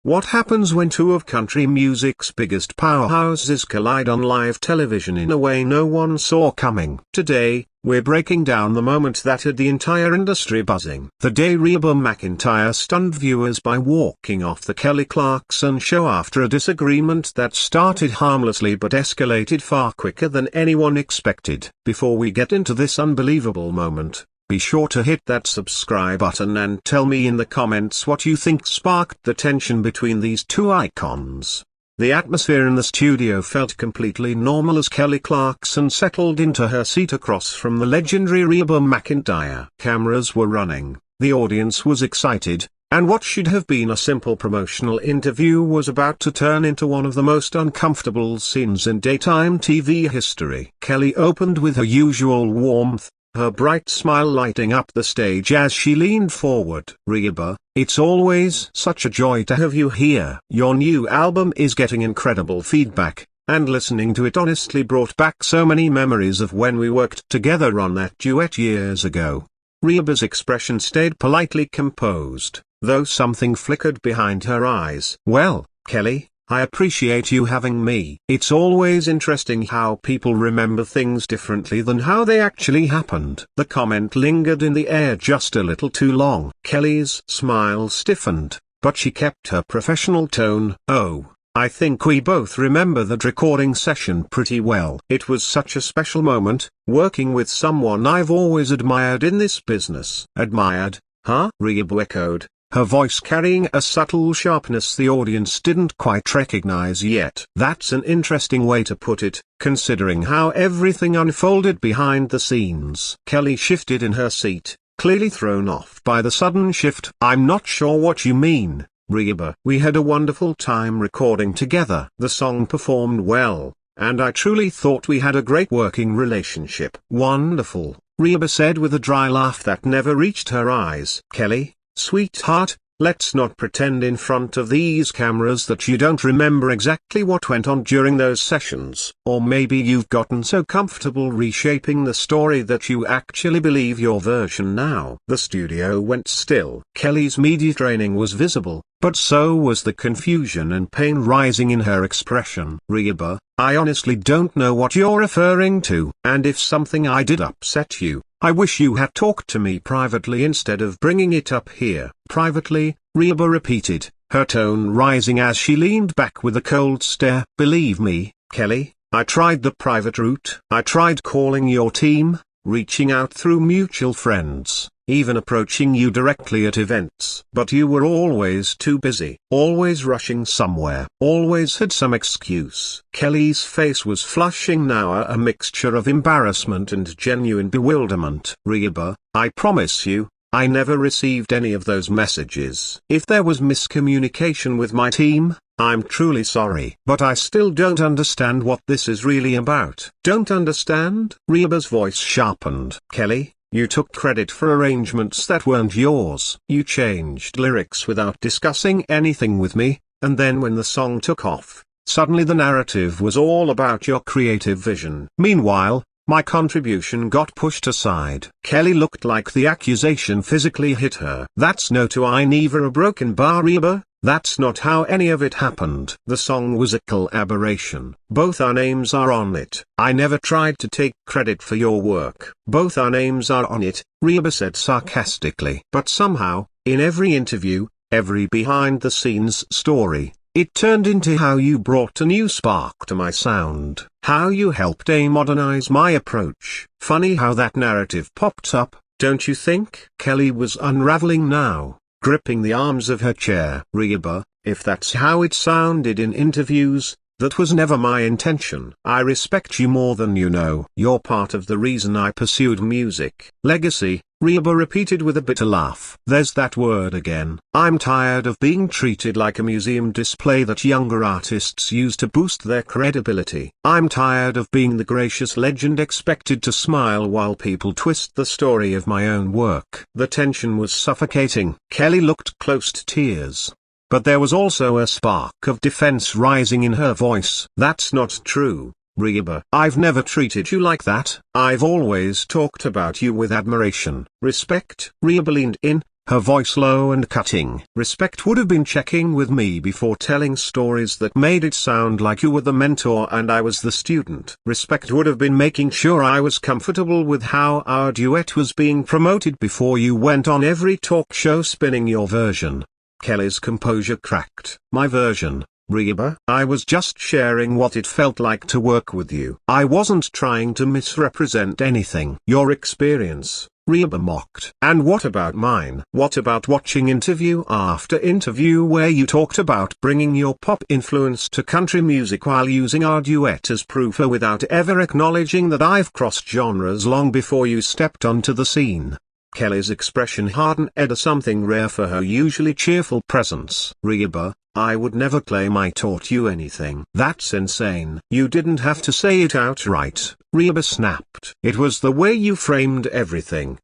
What happens when two of country music's biggest powerhouses collide on live television in a way no one saw coming? Today, we're breaking down the moment that had the entire industry buzzing. The day Reba McEntire stunned viewers by walking off the Kelly Clarkson Show after a disagreement that started harmlessly but escalated far quicker than anyone expected. Before we get into this unbelievable moment, be sure to hit that subscribe button and tell me in the comments what you think sparked the tension between these two icons. The atmosphere in the studio felt completely normal as Kelly Clarkson settled into her seat across from the legendary Reba McEntire. Cameras were running, the audience was excited, and what should have been a simple promotional interview was about to turn into one of the most uncomfortable scenes in daytime TV history. Kelly opened with her usual warmth, her bright smile lighting up the stage as she leaned forward. "Reba, it's always such a joy to have you here. Your new album is getting incredible feedback, and listening to it honestly brought back so many memories of when we worked together on that duet years ago." Reba's expression stayed politely composed, though something flickered behind her eyes. "Well, Kelly, I appreciate you having me. It's always interesting how people remember things differently than how they actually happened." The comment lingered in the air just a little too long. Kelly's smile stiffened, but she kept her professional tone. "Oh, I think we both remember that recording session pretty well. It was such a special moment, working with someone I've always admired in this business." "Admired, huh?" Reba echoed, her voice carrying a subtle sharpness the audience didn't quite recognize yet. "That's an interesting way to put it, considering how everything unfolded behind the scenes." Kelly shifted in her seat, clearly thrown off by the sudden shift. "I'm not sure what you mean, Reba. We had a wonderful time recording together. The song performed well, and I truly thought we had a great working relationship." "Wonderful," Reba said with a dry laugh that never reached her eyes. "Kelly, sweetheart, let's not pretend in front of these cameras that you don't remember exactly what went on during those sessions. Or maybe you've gotten so comfortable reshaping the story that you actually believe your version now." The studio went still. Kelly's media training was visible, but so was the confusion and pain rising in her expression. "Reba, I honestly don't know what you're referring to. And if something I did upset you, I wish you had talked to me privately instead of bringing it up here." "Privately," Reba repeated, her tone rising as she leaned back with a cold stare. "Believe me, Kelly, I tried the private route. I tried calling your team, reaching out through mutual friends, even approaching you directly at events. But you were always too busy, always rushing somewhere, always had some excuse." Kelly's face was flushing now, a mixture of embarrassment and genuine bewilderment. "Reba, I promise you, I never received any of those messages. If there was miscommunication with my team, I'm truly sorry. But I still don't understand what this is really about." "Don't understand?" Reba's voice sharpened. "Kelly, you took credit for arrangements that weren't yours. You changed lyrics without discussing anything with me, and then when the song took off, suddenly the narrative was all about your creative vision. Meanwhile, my contribution got pushed aside." Kelly looked like the accusation physically hit her. "That's no to I never a broken bar, Reba. That's not how any of it happened. The song was a collaboration. Both our names are on it. I never tried to take credit for your work. Both our names are on it," Reba said sarcastically. "But somehow, in every interview, every behind-the-scenes story, it turned into how you brought a new spark to my sound, how you helped modernize my approach. Funny how that narrative popped up, don't you think?" Kelly was unraveling now, gripping the arms of her chair. "Reba, if that's how it sounded in interviews, that was never my intention. I respect you more than you know. You're part of the reason I pursued music." "Legacy," Reba repeated with a bitter laugh. "There's that word again. I'm tired of being treated like a museum display that younger artists use to boost their credibility. I'm tired of being the gracious legend expected to smile while people twist the story of my own work." The tension was suffocating. Kelly looked close to tears, but there was also a spark of defense rising in her voice. "That's not true, Reba. I've never treated you like that. I've always talked about you with admiration, respect." Reba leaned in, her voice low and cutting. Respect would have been checking with me before telling stories that made it sound like you were the mentor and I was the student. Respect would have been making sure I was comfortable with how our duet was being promoted before you went on every talk show spinning your version. Kelly's composure cracked. My version, Reba? I was just sharing what it felt like to work with you. I wasn't trying to misrepresent anything. Your experience, Reba mocked. And what about mine? What about watching interview after interview where you talked about bringing your pop influence to country music while using our duet as proof without ever acknowledging that I've crossed genres long before you stepped onto the scene? Kelly's expression hardened a something rare for her usually cheerful presence. Reba, I would never claim I taught you anything. That's insane. You didn't have to say it outright, Reba snapped. It was the way you framed everything.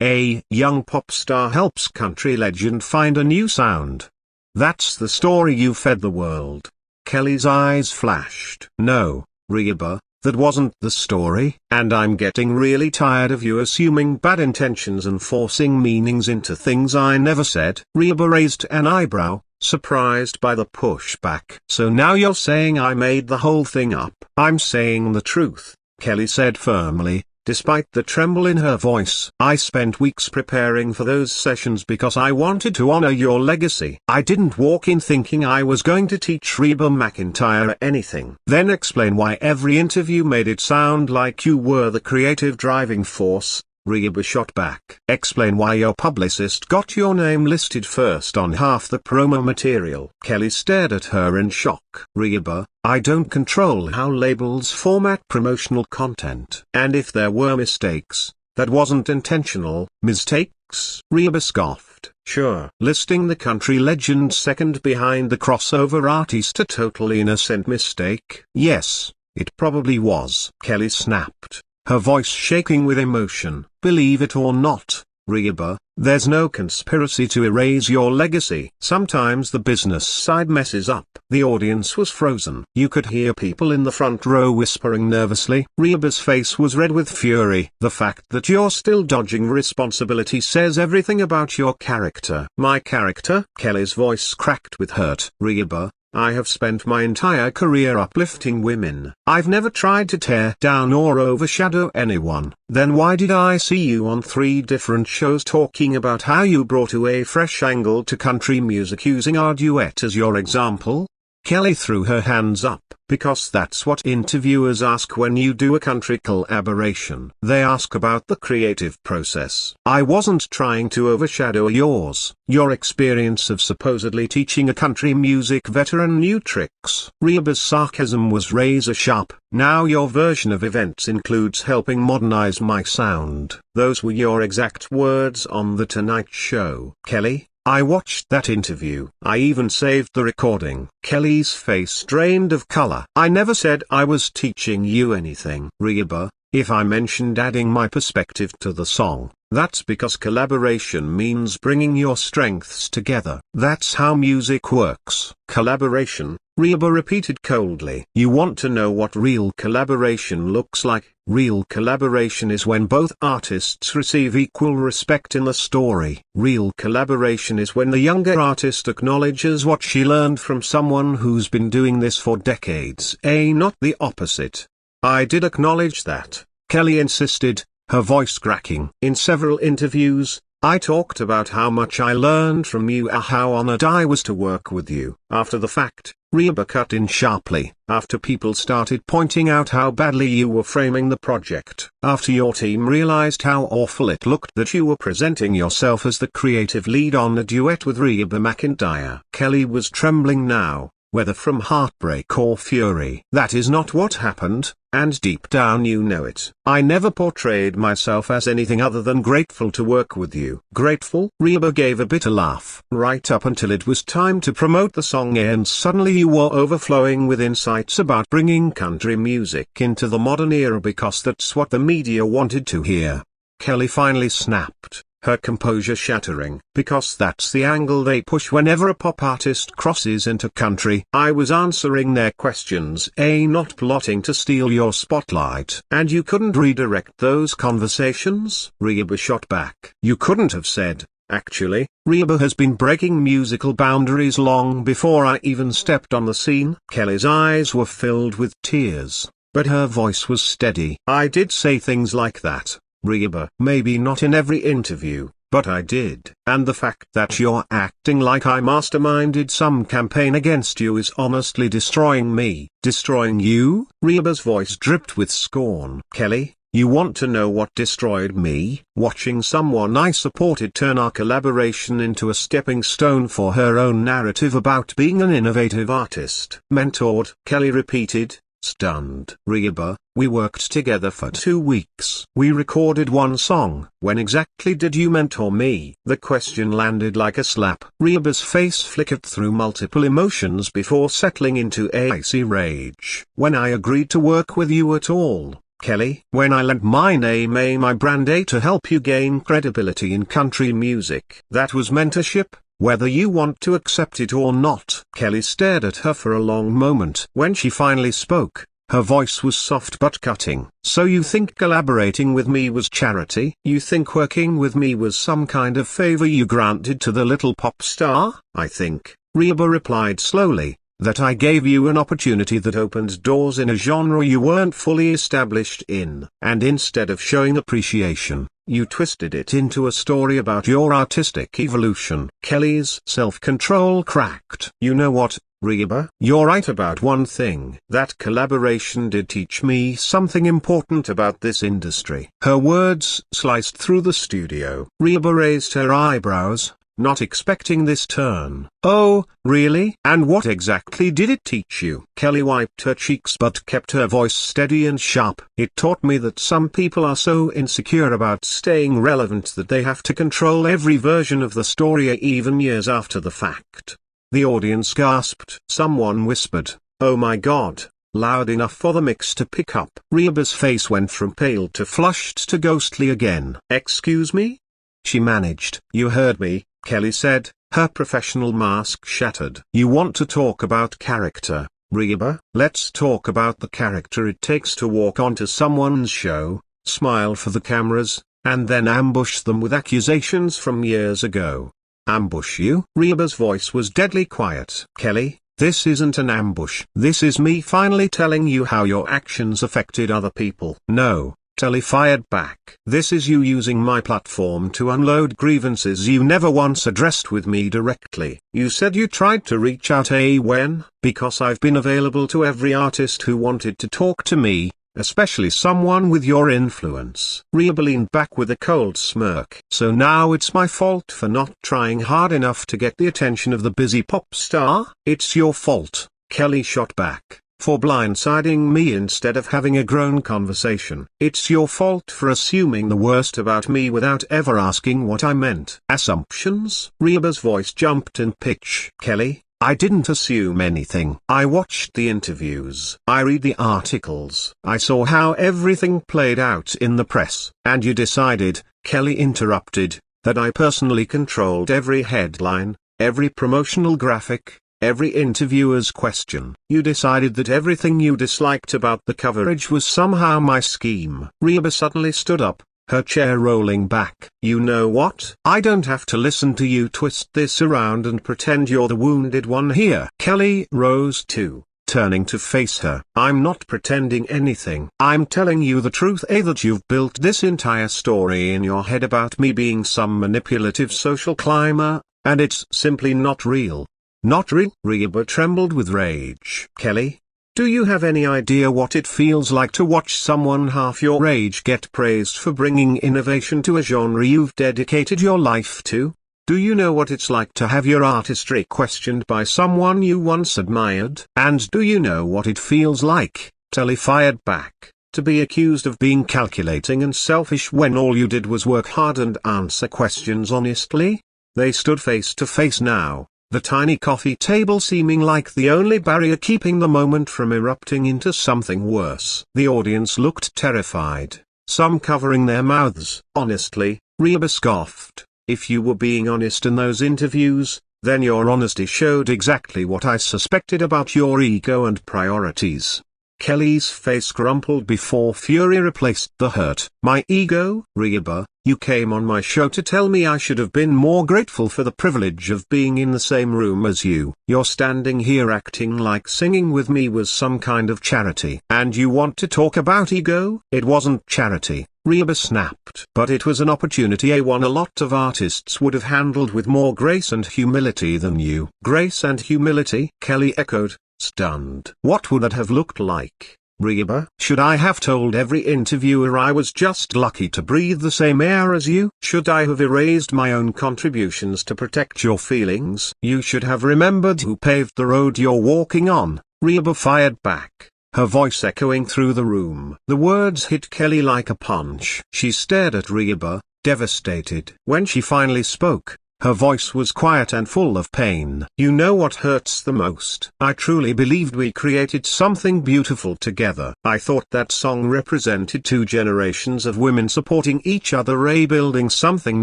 A young pop star helps country legend find a new sound. That's the story you fed the world. Kelly's eyes flashed. No, Reba, that wasn't the story. And I'm getting really tired of you assuming bad intentions and forcing meanings into things I never said. Reba raised an eyebrow, surprised by the pushback. So now you're saying I made the whole thing up? I'm saying the truth, Kelly said firmly, despite the tremble in her voice. I spent weeks preparing for those sessions because I wanted to honor your legacy. I didn't walk in thinking I was going to teach Reba McEntire anything. Then explain why every interview made it sound like you were the creative driving force, Reba shot back. Explain why your publicist got your name listed first on half the promo material. Kelly stared at her in shock. Reba, I don't control how labels format promotional content. And if there were mistakes, that wasn't intentional. Mistakes? Reba scoffed. Sure. Listing the country legend second behind the crossover artist a totally innocent mistake? Yes, it probably was. Kelly snapped, her voice shaking with emotion. Believe it or not, Reba, there's no conspiracy to erase your legacy. Sometimes the business side messes up. The audience was frozen. You could hear people in the front row whispering nervously. Reba's face was red with fury. The fact that you're still dodging responsibility says everything about your character. My character? Kelly's voice cracked with hurt. Reba, I have spent my entire career uplifting women. I've never tried to tear down or overshadow anyone. Then why did I see you on 3 different shows talking about how you brought a fresh angle to country music using our duet as your example? Kelly threw her hands up. Because that's what interviewers ask when you do a country collaboration. They ask about the creative process. I wasn't trying to overshadow yours. Your experience of supposedly teaching a country music veteran new tricks. Reba's sarcasm was razor sharp. Now your version of events includes helping modernize my sound. Those were your exact words on The Tonight Show. Kelly, I watched that interview. I even saved the recording. Kelly's face drained of color. I never said I was teaching you anything. Reba, if I mentioned adding my perspective to the song, that's because collaboration means bringing your strengths together. That's how music works. Collaboration, Reba repeated coldly. You want to know what real collaboration looks like? Real collaboration is when both artists receive equal respect in the story. Real collaboration is when the younger artist acknowledges what she learned from someone who's been doing this for decades. Not the opposite. I did acknowledge that, Kelly insisted, her voice cracking. In several interviews, I talked about how much I learned from you and how honored I was to work with you. After the fact, Reba cut in sharply. After people started pointing out how badly you were framing the project. After your team realized how awful it looked that you were presenting yourself as the creative lead on a duet with Reba McEntire. Kelly was trembling now, whether from heartbreak or fury. That is not what happened, and deep down you know it. I never portrayed myself as anything other than grateful to work with you. Grateful? Reba gave a bitter laugh. Right up until it was time to promote the song and suddenly you were overflowing with insights about bringing country music into the modern era because that's what the media wanted to hear. Kelly finally snapped, her composure shattering. Because that's the angle they push whenever a pop artist crosses into country. I was answering their questions, not plotting to steal your spotlight. And you couldn't redirect those conversations? Reba shot back. You couldn't have said, Actually, Reba has been breaking musical boundaries long before I even stepped on the scene. Kelly's eyes were filled with tears, but her voice was steady. I did say things like that, Reba. Maybe not in every interview, but I did. And the fact that you're acting like I masterminded some campaign against you is honestly destroying me. Destroying you? Reba's voice dripped with scorn. Kelly, you want to know what destroyed me? Watching someone I supported turn our collaboration into a stepping stone for her own narrative about being an innovative artist. Mentored, Kelly repeated, stunned. Reba, we worked together for 2 weeks. We recorded one song. When exactly did you mentor me? The question landed like a slap. Reba's face flickered through multiple emotions before settling into icy rage. When I agreed to work with you at all, Kelly. When I lent my name, my brand, to help you gain credibility in country music. That was mentorship, whether you want to accept it or not. Kelly stared at her for a long moment. When she finally spoke, her voice was soft but cutting. So you think collaborating with me was charity? You think working with me was some kind of favor you granted to the little pop star? I think, Reba replied slowly, that I gave you an opportunity that opened doors in a genre you weren't fully established in. And instead of showing appreciation, you twisted it into a story about your artistic evolution. Kelly's self-control cracked. You know what, Reba? You're right about one thing. That collaboration did teach me something important about this industry. Her words sliced through the studio. Reba raised her eyebrows, not expecting this turn. Oh, really? And what exactly did it teach you? Kelly wiped her cheeks but kept her voice steady and sharp. It taught me that some people are so insecure about staying relevant that they have to control every version of the story even years after the fact. The audience gasped. Someone whispered, "Oh my God," loud enough for the mix to pick up. Reba's face went from pale to flushed to ghostly again. "Excuse me?" she managed. "You heard me," Kelly said, her professional mask shattered. "You want to talk about character, Reba? Let's talk about the character it takes to walk onto someone's show, smile for the cameras, and then ambush them with accusations from years ago." Ambush you? Reba's voice was deadly quiet. "Kelly, this isn't an ambush. This is me finally telling you how your actions affected other people." "No," Kelly fired back. "This is you using my platform to unload grievances you never once addressed with me directly. You said you tried to reach out when? Because I've been available to every artist who wanted to talk to me, especially someone with your influence." Reba leaned back with a cold smirk. "So now it's my fault for not trying hard enough to get the attention of the busy pop star?" "It's your fault," Kelly shot back, "for blindsiding me instead of having a grown conversation. It's your fault for assuming the worst about me without ever asking what I meant." "Assumptions?" Reba's voice jumped in pitch. "Kelly, I didn't assume anything. I watched the interviews. I read the articles. I saw how everything played out in the press. And you decided," Kelly interrupted, "that I personally controlled every headline, every promotional graphic, every interviewer's question. You decided that everything you disliked about the coverage was somehow my scheme." Reba suddenly stood up, her chair rolling back. "You know what? I don't have to listen to you twist this around and pretend you're the wounded one here." Kelly rose too, turning to face her. "I'm not pretending anything. I'm telling you the truth. That you've built this entire story in your head about me being some manipulative social climber, and it's simply not real." "Not real?" Reba trembled with rage. "Kelly, do you have any idea what it feels like to watch someone half your age get praised for bringing innovation to a genre you've dedicated your life to? Do you know what it's like to have your artistry questioned by someone you once admired? And do you know what it feels like," Kelly fired back, "to be accused of being calculating and selfish when all you did was work hard and answer questions honestly?" They stood face to face now, the tiny coffee table seeming like the only barrier keeping the moment from erupting into something worse. The audience looked terrified, some covering their mouths. "Honestly," Reba scoffed, "if you were being honest in those interviews, then your honesty showed exactly what I suspected about your ego and priorities. Kelly's face crumpled before fury replaced the hurt. My ego? Reba, you came on my show to tell me I should have been more grateful for the privilege of being in the same room as you. You're standing here acting like singing with me was some kind of charity. And you want to talk about ego? It wasn't charity, Reba snapped. But it was an opportunity a lot of artists would have handled with more grace and humility than you. Grace and humility? Kelly echoed, stunned. What would that have looked like, Reba? Should I have told every interviewer I was just lucky to breathe the same air as you? Should I have erased my own contributions to protect your feelings? You should have remembered who paved the road you're walking on, Reba fired back, her voice echoing through the room. The words hit Kelly like a punch. She stared at Reba, devastated. When she finally spoke, her voice was quiet and full of pain. You know what hurts the most? I truly believed we created something beautiful together. I thought that song represented two generations of women supporting each other, rebuilding something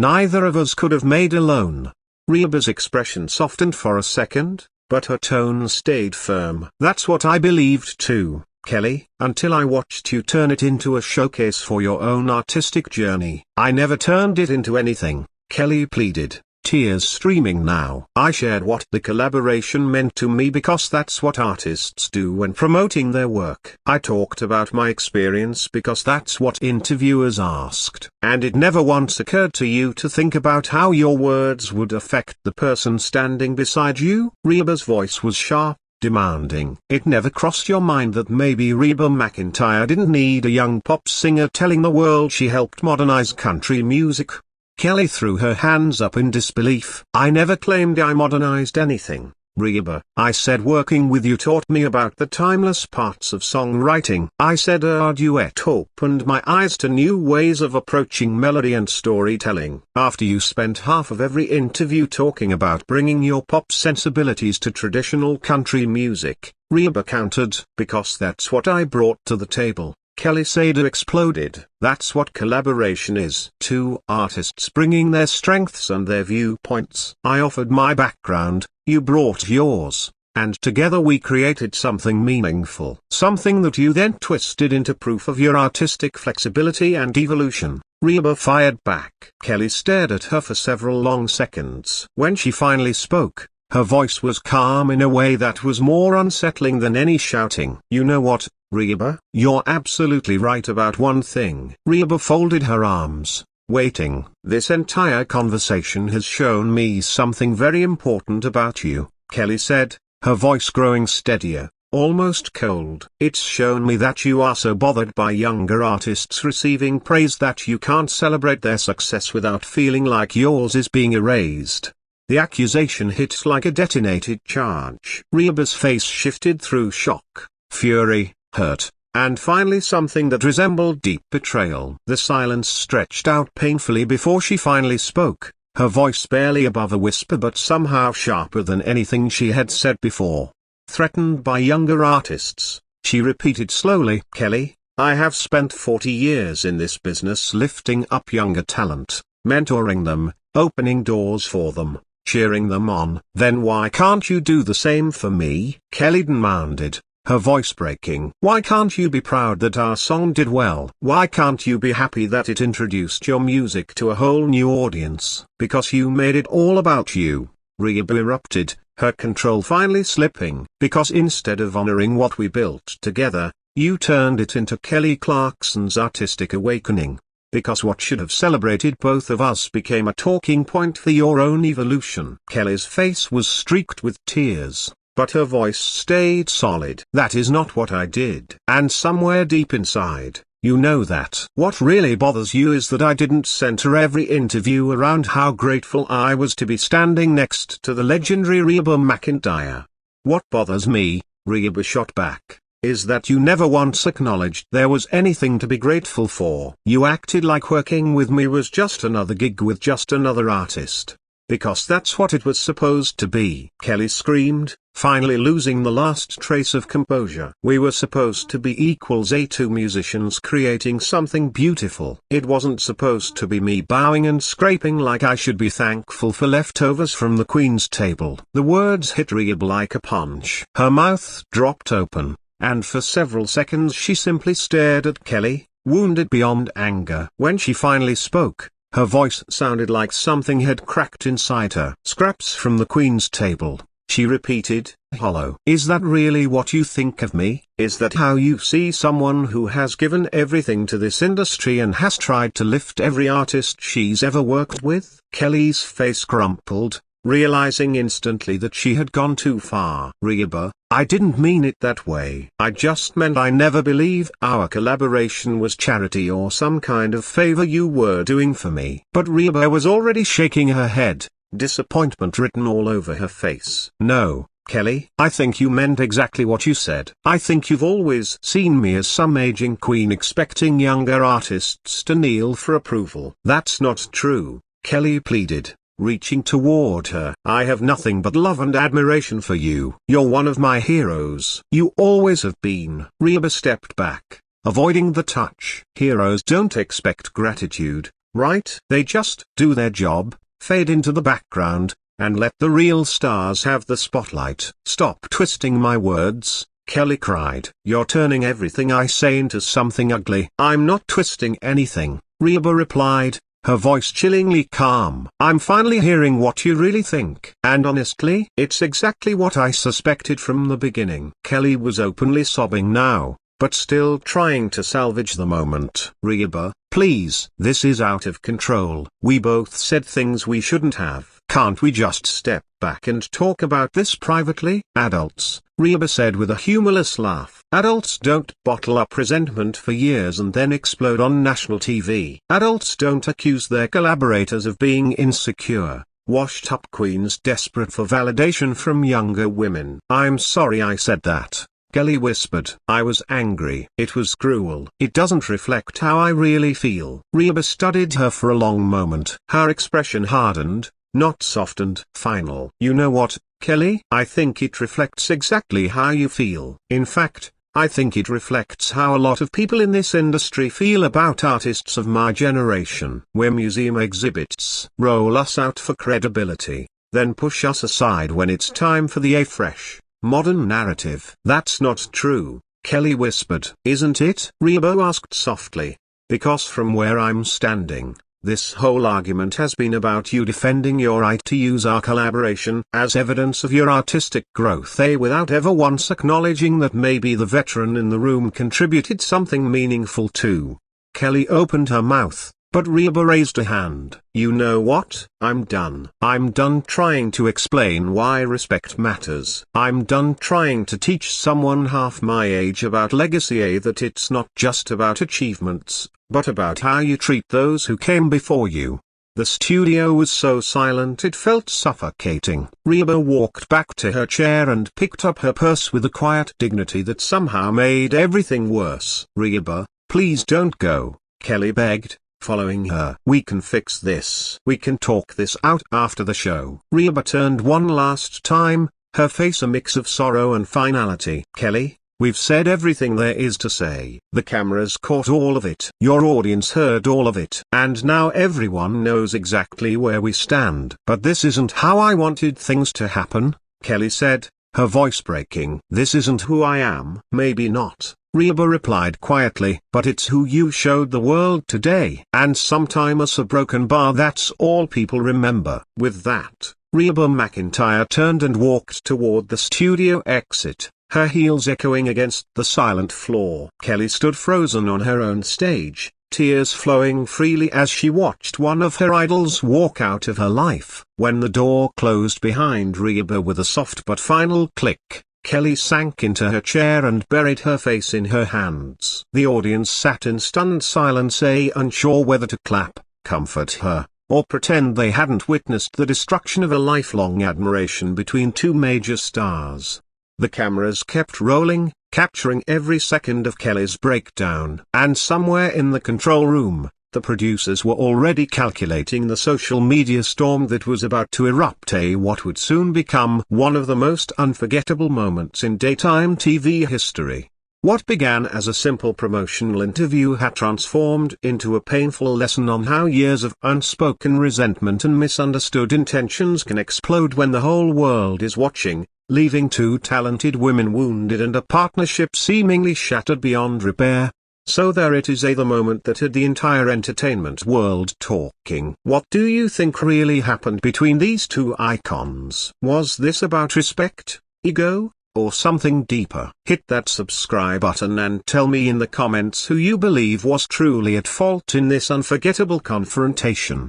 neither of us could have made alone. Reba's expression softened for a second, but her tone stayed firm. That's what I believed too, Kelly, until I watched you turn it into a showcase for your own artistic journey. I never turned it into anything, Kelly pleaded, tears streaming now. I shared what the collaboration meant to me because that's what artists do when promoting their work. I talked about my experience because that's what interviewers asked. And it never once occurred to you to think about how your words would affect the person standing beside you? Reba's voice was sharp, demanding. It never crossed your mind that maybe Reba McEntire didn't need a young pop singer telling the world she helped modernize country music? Kelly threw her hands up in disbelief. I never claimed I modernized anything, Reba. I said working with you taught me about the timeless parts of songwriting. I said our duet opened my eyes to new ways of approaching melody and storytelling. After you spent half of every interview talking about bringing your pop sensibilities to traditional country music, Reba countered. Because that's what I brought to the table. Kelly Sader exploded. That's what collaboration is. Two artists bringing their strengths and their viewpoints. I offered my background, you brought yours, and together we created something meaningful. Something that you then twisted into proof of your artistic flexibility and evolution. Reba fired back. Kelly stared at her for several long seconds. When she finally spoke, her voice was calm in a way that was more unsettling than any shouting. You know what, Reba? You're absolutely right about one thing. Reba folded her arms, waiting. This entire conversation has shown me something very important about you, Kelly said, her voice growing steadier, almost cold. It's shown me that you are so bothered by younger artists receiving praise that you can't celebrate their success without feeling like yours is being erased. The accusation hit like a detonated charge. Reba's face shifted through shock, fury, hurt, and finally something that resembled deep betrayal. The silence stretched out painfully before she finally spoke, her voice barely above a whisper but somehow sharper than anything she had said before. Threatened by younger artists, she repeated slowly, Kelly, I have spent 40 years in this business lifting up younger talent, mentoring them, opening doors for them, cheering them on. Then why can't you do the same for me? Kelly demanded, her voice breaking. Why can't you be proud that our song did well? Why can't you be happy that it introduced your music to a whole new audience? Because you made it all about you, Reba erupted, her control finally slipping. Because instead of honoring what we built together, you turned it into Kelly Clarkson's artistic awakening. Because what should have celebrated both of us became a talking point for your own evolution. Kelly's face was streaked with tears, but her voice stayed solid. That is not what I did. And somewhere deep inside, you know that. What really bothers you is that I didn't center every interview around how grateful I was to be standing next to the legendary Reba McEntire. What bothers me, Reba shot back, is that you never once acknowledged there was anything to be grateful for. You acted like working with me was just another gig with just another artist. Because that's what it was supposed to be. Kelly screamed, finally losing the last trace of composure. We were supposed to be equals two musicians creating something beautiful. It wasn't supposed to be me bowing and scraping like I should be thankful for leftovers from the Queen's table. The words hit Reba like a punch. Her mouth dropped open, and for several seconds she simply stared at Kelly, wounded beyond anger. When she finally spoke, her voice sounded like something had cracked inside her. "Scraps from the Queen's table," she repeated, hollow. "Is that really what you think of me? Is that how you see someone who has given everything to this industry and has tried to lift every artist she's ever worked with?" Kelly's face crumpled, realizing instantly that she had gone too far. "Reba, I didn't mean it that way. I just meant I never believe our collaboration was charity or some kind of favor you were doing for me." But Reba was already shaking her head, disappointment written all over her face. "No, Kelly, I think you meant exactly what you said. I think you've always seen me as some aging queen expecting younger artists to kneel for approval." "That's not true," Kelly pleaded, reaching toward her. "I have nothing but love and admiration for you. You're one of my heroes. You always have been." Reba stepped back, avoiding the touch. "Heroes don't expect gratitude, right? They just do their job, fade into the background, and let the real stars have the spotlight." "Stop twisting my words," Kelly cried. "You're turning everything I say into something ugly." "I'm not twisting anything," Reba replied, her voice chillingly calm. "I'm finally hearing what you really think. And honestly, it's exactly what I suspected from the beginning." Kelly was openly sobbing now, but still trying to salvage the moment. "Reba, please. This is out of control. We both said things we shouldn't have. Can't we just step back and talk about this privately?" "Adults," Reba said with a humorless laugh. "Adults don't bottle up resentment for years and then explode on national TV. Adults don't accuse their collaborators of being insecure, washed-up queens desperate for validation from younger women." "I'm sorry I said that," Kelly whispered. "I was angry. It was cruel. It doesn't reflect how I really feel." Reba studied her for a long moment. Her expression hardened, not softened. "Final. You know what, Kelly? I think it reflects exactly how you feel. In fact, I think it reflects how a lot of people in this industry feel about artists of my generation. We're museum exhibits. Roll us out for credibility, then push us aside when it's time for the fresh, modern narrative." "That's not true," Kelly whispered. "Isn't it?" Reba asked softly. "Because from where I'm standing, this whole argument has been about you defending your right to use our collaboration as evidence of your artistic growth, without ever once acknowledging that maybe the veteran in the room contributed something meaningful too." Kelly opened her mouth, but Reba raised a hand. "You know what? I'm done. I'm done trying to explain why respect matters. I'm done trying to teach someone half my age about legacy, that it's not just about achievements, but about how you treat those who came before you." The studio was so silent it felt suffocating. Reba walked back to her chair and picked up her purse with a quiet dignity that somehow made everything worse. "Reba, please don't go," Kelly begged, following her. "We can fix this. We can talk this out after the show." Reba turned one last time, her face a mix of sorrow and finality. "Kelly, we've said everything there is to say. The cameras caught all of it. Your audience heard all of it. And now everyone knows exactly where we stand." "But this isn't how I wanted things to happen," Kelly said, her voice breaking. "This isn't who I am." "Maybe not," Reba replied quietly, "but it's who you showed the world today. And sometimes a broken bar, that's all people remember." With that, Reba McEntire turned and walked toward the studio exit, her heels echoing against the silent floor. Kelly stood frozen on her own stage, tears flowing freely as she watched one of her idols walk out of her life. When the door closed behind Reba with a soft but final click, Kelly sank into her chair and buried her face in her hands. The audience sat in stunned silence, unsure whether to clap, comfort her, or pretend they hadn't witnessed the destruction of a lifelong admiration between two major stars. The cameras kept rolling, capturing every second of Kelly's breakdown. And somewhere in the control room, the producers were already calculating the social media storm that was about to erupt, what would soon become one of the most unforgettable moments in daytime TV history. What began as a simple promotional interview had transformed into a painful lesson on how years of unspoken resentment and misunderstood intentions can explode when the whole world is watching, leaving two talented women wounded and a partnership seemingly shattered beyond repair. So there it is, the moment that had the entire entertainment world talking. What do you think really happened between these two icons? Was this about respect, ego, or something deeper? Hit that subscribe button and tell me in the comments who you believe was truly at fault in this unforgettable confrontation.